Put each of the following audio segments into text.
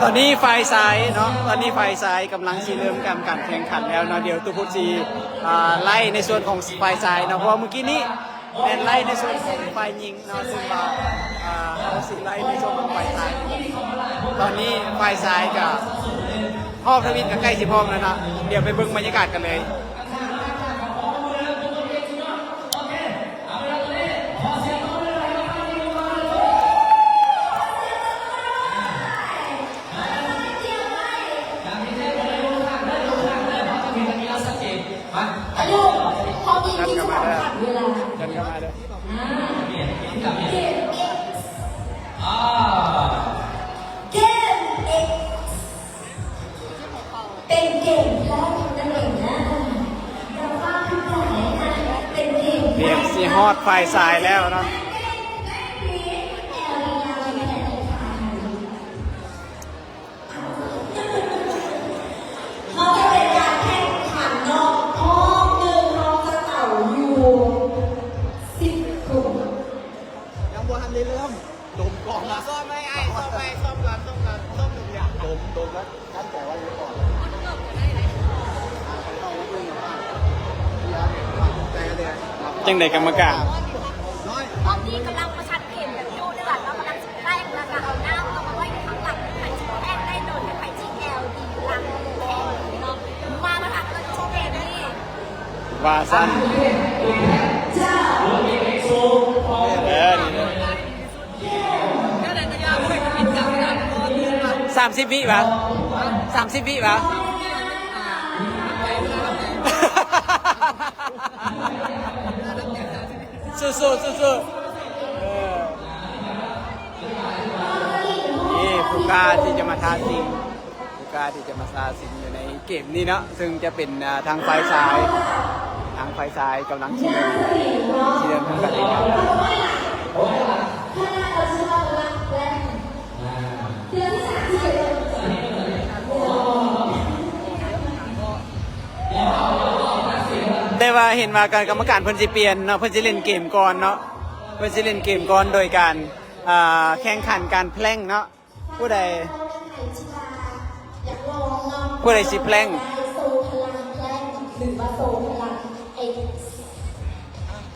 ตอนนี้ฝ่ายซ้ายเนาะตอนนี้ฝ่ายซ้ายกำลังเริ่มการแข่งขันแล้วเนาะเดี๋ยวตุพุจีไล่ในส่วนของฝ่ายซ้ายเนาะเพราะเมื่อกี้นี้เป็นไล่ในส่วนของฝ่ายหญิงเนาะซึ่งว่าเราสิไล่ในส่วนของฝ่ายซ้ายตอนนี้ฝ่ายซ้ายกับพ่อทวินกับใกล้สิพร้อมแล้วนะเดี๋ยวไปเบิ่งบรรยากาศกันเลยดันกันมาได้ดันกันมาได้เป็นเกมแรกนั่นเองนะเราว่าทุกอย่างนะเป็นเกมเรียกซีฮอดฝ่ายซ้ายแล้วเนาะเขาจะเป็นการแข่งขันนอกห้องหนึ่งเราจะเต่าอยู่10 กลุ่มยังบัวทันได้เริ่มดมก่อนนะซ่อมไหมไอ้ซ่อมไหมซ่อมกันซ่อมทุกอย่างดมแล้วท่านแต่ว่าอยู่ก่อนจังใดกรรมการตอนนี้กำลังประชันเกมแบบโยเดือดเรากำลังสุดแรกแล้วก็เอาหน้าเรามาไว้ในข้างหลังไข่ชิ้นแรกได้โดนไข่ชิ้นแอลดีหลังแข็งเนาะมาค่ะแล้วโชว์เกมนี่ว่าสั้น30 วิปะ30 วิปะสู้นี่ผู้กล้าที่จะมาท้าชิงอยู่ในเกมนี้เนาะซึ่งจะเป็นทางฝ่ายซ้ายกำลังชี้เดินทางการเองแต่ว่าเห็นว่าการกรรมการเพิ่นสิเปลี่ยนเนาะเพิ่นสิเล่นเกมก่อนเนาะเพิ่นสิเล่นเกมก่อนโดยการแข่งขันการแพล่งเนาะผู้ใดสิแพล่ง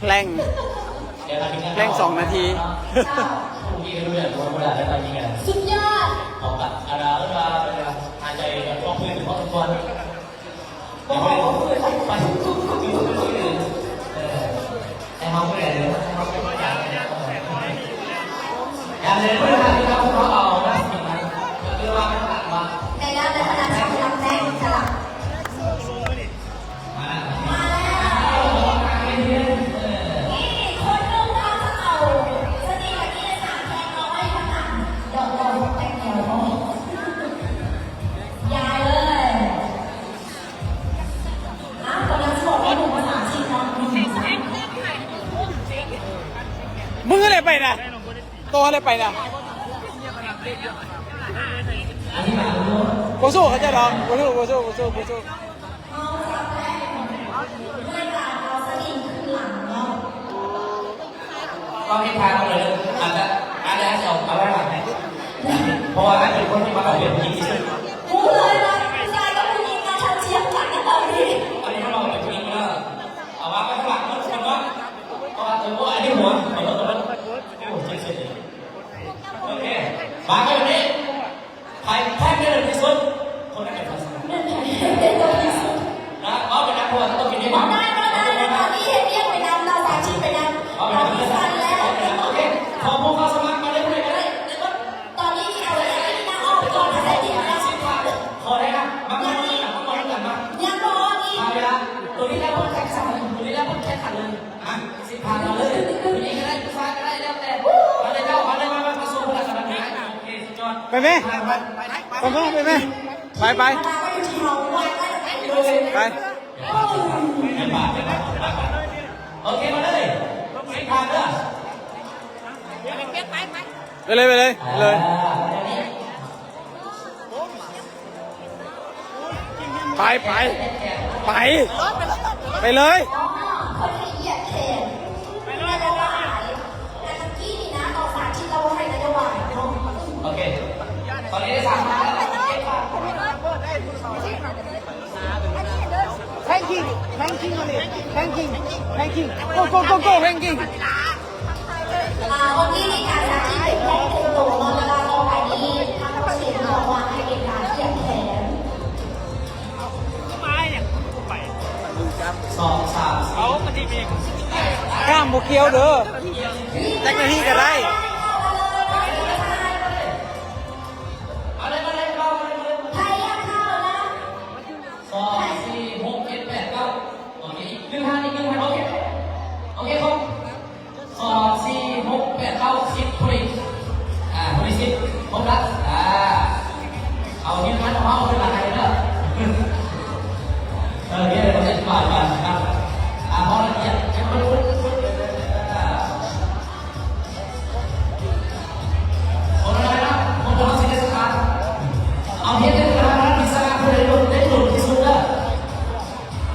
แพล่ง2 นาทีสุดยอดออกกับอาราลาหายใจพอคุยถึงพอทุกคนไอ้ห้องเลยให้เขาไม่เลยอย่างเดียวไม่ได้ที่เขาเอาได้สิ่งนั้นคือว่าไม่ผ่านว่าในแล้วในขณะที่กำลังแข่งสลับมึงอะไรไปนะตัวอะไรไปนะโกสู้เขาจะรอโกสู้ก็ให้ทางเราเลยอาจจะเอาไว้หลังเพราะว่าถ้าเป็นคนที่มาเอาเปรียบจริงที่สุดรู้เลยนะชายก็เป็นยิงการชันเชียงหลังกันตอนนี้อันนี้เราเป็นจริงแล้วเอาว่าข้างหลังทุกคนว่าตัวอันนี้หัวโอเคมากันวันนี้ใครแพ้ได้เลยที่สุดคนนั้นเป็นคนสุดนะเอาเป็นนักบอลต้องกินได้บ้างได้ตอนนี้เรียกไปนำเราสาชีไปนำเอาเป็นนักบอลแล้วโอเคขอผู้เข้าสมัครมาเรื่อยๆกันเลยตอนนี้เอาอะไรที่น่าอ้อมก่อนอะไรดีนะขอได้นะมากันนี่มากันมายังรอนี่เอาเวลาตัวนี้แล้วคนแข่งขันตัวนี้แล้วคนแข่งขันเลยอ่ะ10 ผ่านเราเลยตัวนี้ก็ได้ผู้ชายก็ได้แล้วแต่มาเลยเจ้ามาเลยมาสู้กันขนาดนี้โอเคสุดยอดไปไหมไปโอเคมาเลย10 ผ่านเด้อไปเลยไปเลยคนละเอียดเข็มแต่ตะกี้นี่นะเอาสาธิตเราให้ ranking มาเลย ranking ranking go go go go ranking วันนี้ในการจัดที่เป็นแรกเป็นตัวเวลาต่อไปนี้ทางประเทศเราวางให้เป็นการเขียนแผน สองสาม ข้ามบุเคียวเด้อแจ็คนาทีก็ได้ เอาเลยมาเลยเข้ามาเลย ไทยยังเข้านะ 2 4 6 7 8 9โอเคอีก1 5อีก1 5โอเคโอเคครับ2 4 6 8 9 10พอดีพอดี10ครบแล้วเอาทีมงานของเราเป็นหลักเลยเด้อเนี่ยเราจะอธิบายกันนะครับพอละเอียดให้มันรู้โอเคนะผมจะมาสิ่งที่สำคัญเอาเพียงแค่กระดาษพิซซ่าเพื่อได้หลุดที่สุดเลย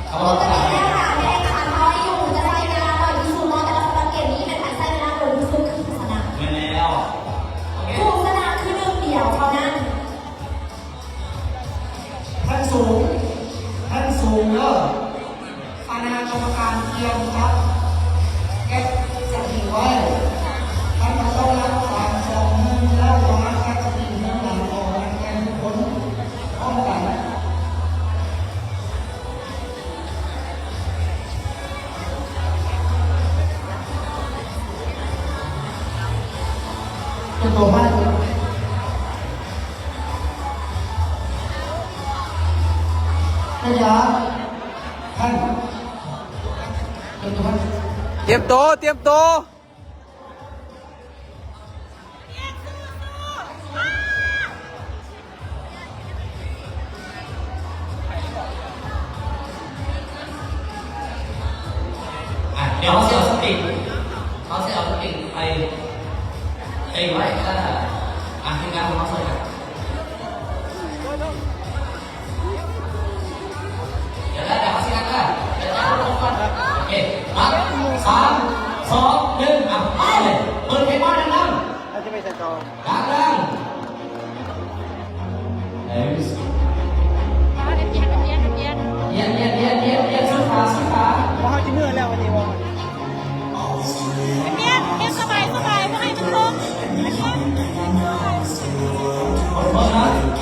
เอา ป ละ กติเนี่ยค่ะในอาคารน้อยอยู่จะใช้เวลาหน่อยที่สุดเนาะแต่ละสเกตนี้เป็นการใช้เวลาหน่อยที่สุดคือสนาม ไม่แล้วโอเค ถูกสนามคือหนึ่งเดียวเท่านั้น ท่านสูงเด้อคณะกรรมการเตรียมครับเก็บสถิติไว้ท่านต้องรับความสองมือแล้ววางแค่สถิติเรื่องหลังออกแทนทุกคนพร้อมกันเป็นตัวบ้านระยะท่านเป็นตัวบ้าน เตรียมโตวเตรียมโตว เดี๋ยวเขาจะเอาสติไปไว้ทีมงานของเขาเลยเดี๋ยวแล้วเดี๋ยวเขาสิกันก็เดี๋ยวจะเอาลงก่อนโอเคมา3 2 1ไปเลยเปิดเพลงมาดัง เราจะไปใส่จอ ๆดังๆเฮ้ยเย็นสุดขา เพราะเขาจะเมื่อยแล้ววันนี้วะ ขอบคุณนะ เ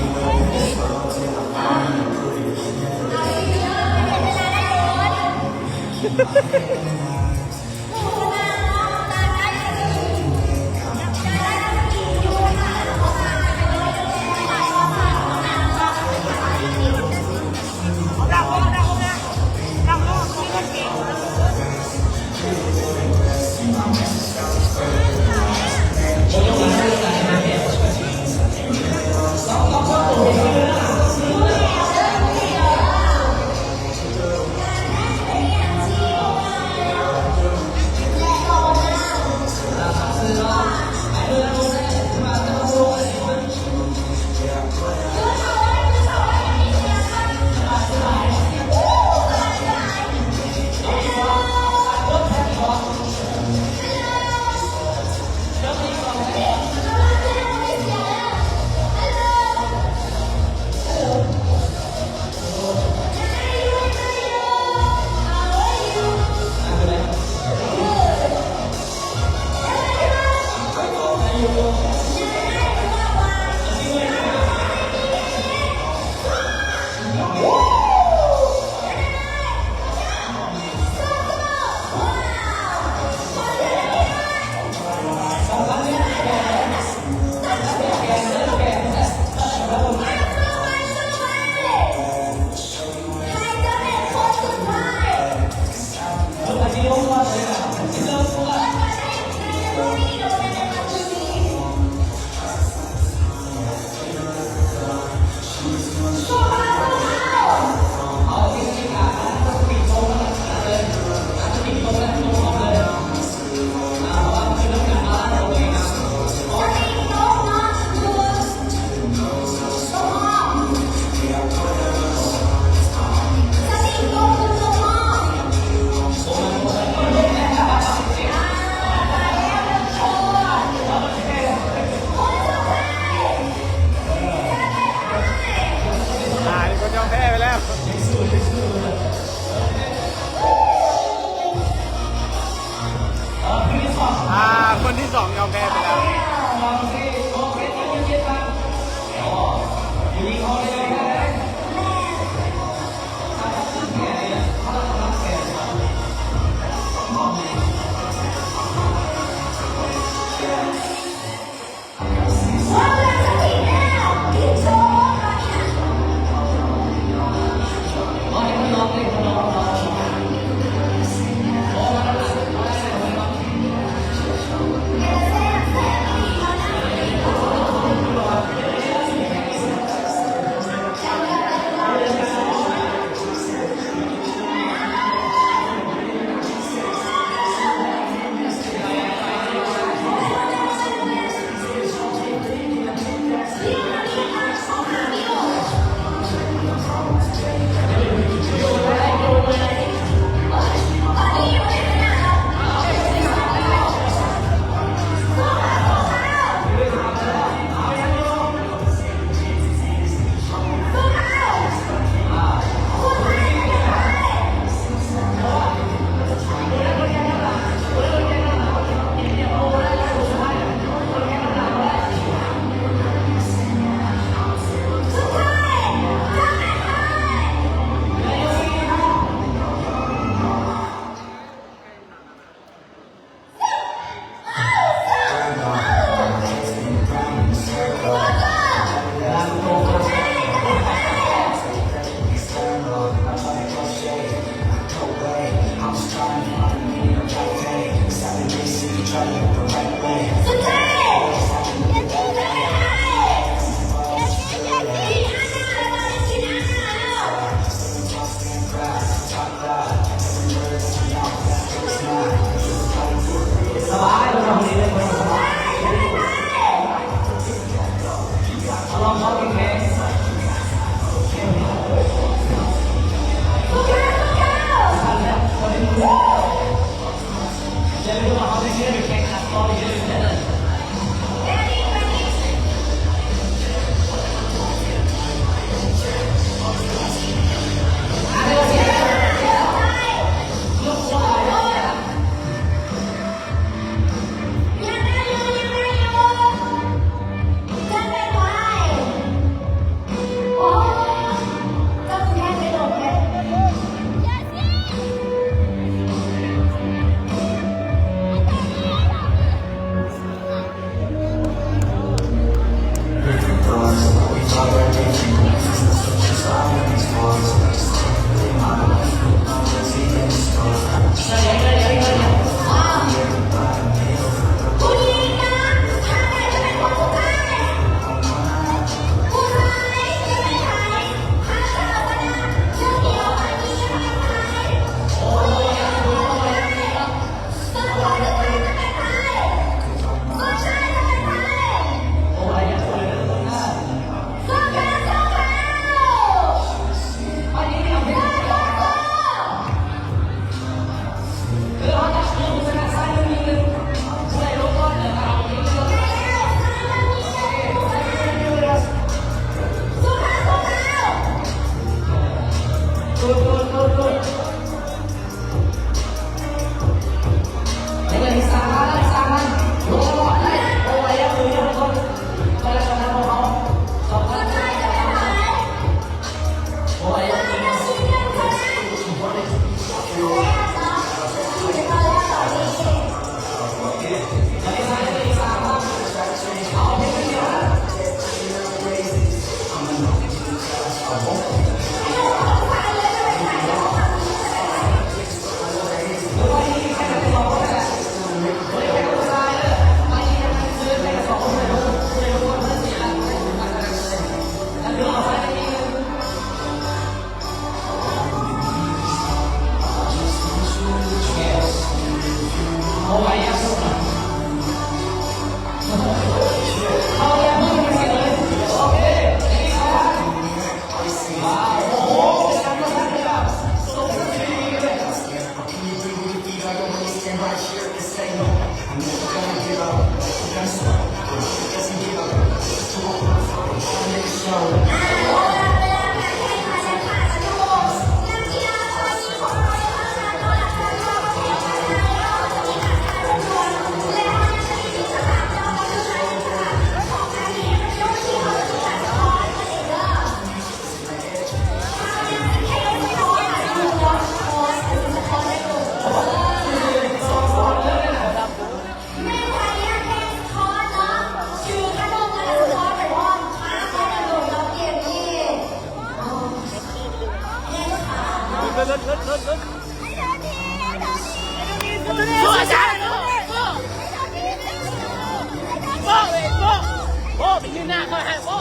โอ้ไปยืนหน้าเขาให้โอ้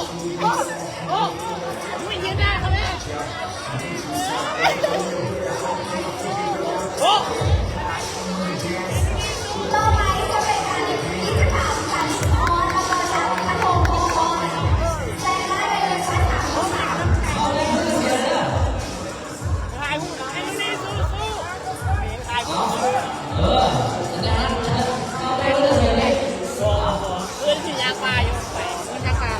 โอ้ไม่ยืนหน้าเขาเลยโอ้ ต่อไปจะเป็นการแข่งขันกิจกรรมการออนระเบิดชักกระทงปิงปองแต่ได้ไปเลยชั้นสามของสาม เอาเลยมือเสียเลย ถ่ายหูถ่ายตรงนี้สู้ถ่ายหู เอออาจารย์เอาไปมือเสียเลย ที่ยางปลาอยู่ไปมันยางปลา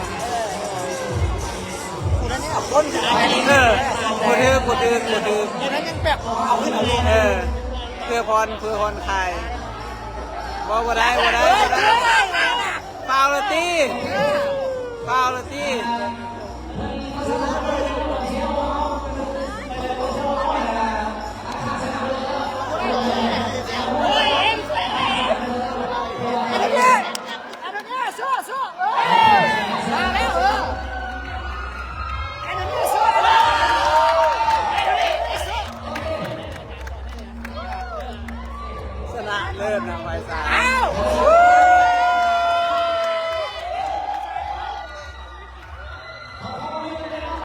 คนนั้นเอาก้นอยู่กูดื้อคนนั้นยังแบบเอาขึ้นเอาลงเพื่อพรคลายบ่ได้ฟาวลตี้